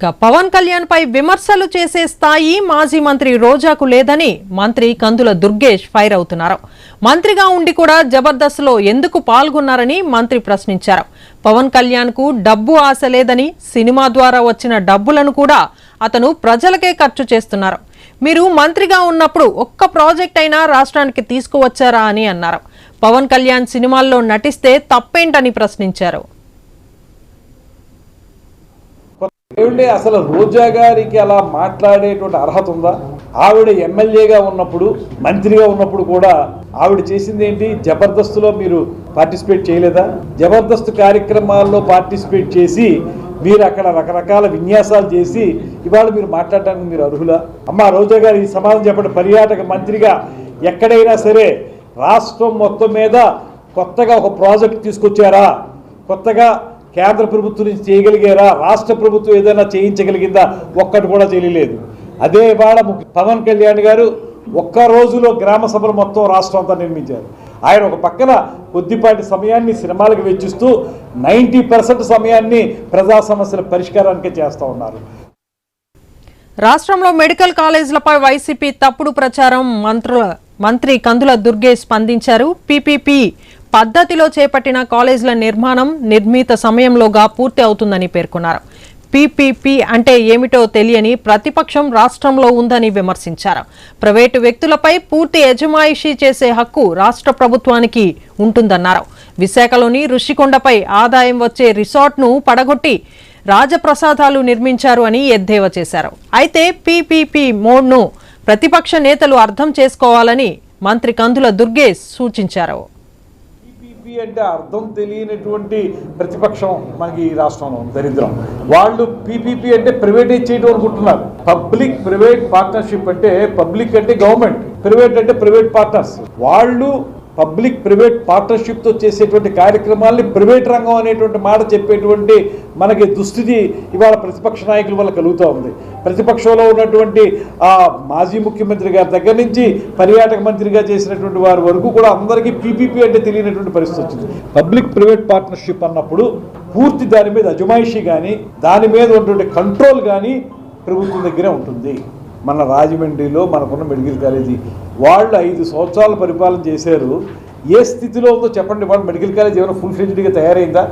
పవన్ కళ్యాణ్ పై విమర్శలు చేసే స్థాయి మాజీ మంత్రి రోజాకు లేదని మంత్రి కందుల దుర్గేష్ ఫైర్ అవుతున్నారు. మంత్రిగా ఉండి కూడా జబర్దస్త్ లో ఎందుకు పాల్గొన్నారని మంత్రి ప్రశ్నించారు. పవన్ కళ్యాణ్ కు డబ్బు ఆశ లేదని, సినిమా ద్వారా వచ్చిన డబ్బులను కూడా అతను ప్రజలకే ఖర్చు చేస్తున్నారు. మీరు మంత్రిగా ఉన్నప్పుడు ఒక్క ప్రాజెక్ట్ అయినా రాష్ట్రానికి తీసుకువచ్చారా అని అన్నారు. పవన్ కళ్యాణ్ సినిమాల్లో నటిస్తే తప్పేంటని ప్రశ్నించారు. ఏమంటే అసలు రోజా గారికి అలా మాట్లాడేటువంటి అర్హత ఉందా? ఆవిడ ఎమ్మెల్యేగా ఉన్నప్పుడు, మంత్రిగా ఉన్నప్పుడు కూడా ఆవిడ చేసింది ఏంటి? జబర్దస్త్లో మీరు పార్టిసిపేట్ చేయలేదా? జబర్దస్త్ కార్యక్రమాల్లో పార్టిసిపేట్ చేసి మీరు అక్కడ రకరకాల విన్యాసాలు చేసి ఇవాళ మీరు మాట్లాడటానికి మీరు అర్హులా? అమ్మ రోజా గారు ఈ సమాధానం చెప్పండి. పర్యాటక మంత్రిగా ఎక్కడైనా సరే రాష్ట్రం మొత్తం మీద కొత్తగా ఒక ప్రాజెక్ట్ తీసుకొచ్చారా? కొత్తగా కేంద్ర ప్రభుత్వం నుంచి చేయగలిగారా? రాష్ట్ర ప్రభుత్వం ఏదైనా చేయించగలిగిందా? ఒక్కటి కూడా చేయలేదు. అదే ఇవాళ పవన్ కళ్యాణ్ గారు ఒక్క రోజులో గ్రామ సభలు మొత్తం రాష్ట్రం అంతా నిర్మించారు. ఆయన ఒక పక్కన కొద్దిపాటి సమయాన్ని సినిమాలకు వెచ్చిస్తూ 90% సమయాన్ని ప్రజా సమస్యల పరిష్కారానికే చేస్తూ ఉన్నారు. రాష్ట్రంలో మెడికల్ కాలేజీలపై వైసీపీ తప్పుడు ప్రచారం మంత్రి కందుల దుర్గేష్ స్పందించారు. పీపీపీ పద్ధతిలో చేపట్టిన కాలేజీల నిర్మాణం నిర్ణీత సమయంలోగా పూర్తి అవుతుందని పేర్కొన్నారు. పీపీపీ అంటే ఏమిటో తెలియని ప్రతిపక్షం రాష్ట్రంలో ఉందని విమర్శించారు. ప్రైవేటు వ్యక్తులపై పూర్తి యజమాయిషీ చేసే హక్కు రాష్ట్ర ప్రభుత్వానికి ఉంటుందన్నారు. విశాఖలోని ఋషికొండపై ఆదాయం వచ్చే రిసార్ట్ను పడగొట్టి రాజప్రసాదాలు నిర్మించారు అని ఎద్దేవా చేశారు. అయితే పీపీపీ మోడ్ను ప్రతిపక్ష నేతలు అర్థం చేసుకోవాలని మంత్రి కందుల దుర్గేష్ సూచించారు. అంటే అర్థం తెలియనటువంటి ప్రతిపక్షం మనకి ఈ రాష్ట్రంలో దరిద్రం. వాళ్ళు పీపీపీ అంటే ప్రైవేటైజ్ చేయడం అనుకుంటున్నారు. పబ్లిక్ ప్రైవేట్ పార్ట్నర్షిప్ అంటే పబ్లిక్ అంటే గవర్నమెంట్, ప్రైవేట్ అంటే ప్రైవేట్ పార్ట్నర్స్. వాళ్ళు పబ్లిక్ ప్రైవేట్ పార్ట్నర్షిప్తో చేసేటువంటి కార్యక్రమాల్ని ప్రైవేట్ రంగం అనేటువంటి మాట చెప్పేటువంటి మనకి దుస్థితి ఇవాళ ప్రతిపక్ష నాయకుల వల్ల కలుగుతూ ఉంది. ప్రతిపక్షంలో ఉన్నటువంటి మాజీ ముఖ్యమంత్రి గారి దగ్గర నుంచి పర్యాటక మంత్రిగా చేసినటువంటి వారి వరకు కూడా అందరికీ పీపీపీ అంటే తెలియనటువంటి పరిస్థితి వచ్చింది. పబ్లిక్ ప్రైవేట్ పార్ట్నర్షిప్ అన్నప్పుడు పూర్తి దాని మీద అజమాయిషీ కానీ, దాని మీద ఉన్నటువంటి కంట్రోల్ కానీ ప్రభుత్వం దగ్గరే ఉంటుంది. మన రాజమండ్రిలో మనకున్న మెడికల్ కాలేజీ వాళ్ళు 5 సంవత్సరాలు పరిపాలన చేశారు. ఏ స్థితిలో ఉందో చెప్పండి. వాళ్ళు మెడికల్ కాలేజ్ ఏమైనా ఫుల్ ఫ్లెడ్జ్డ్గా తయారైందా?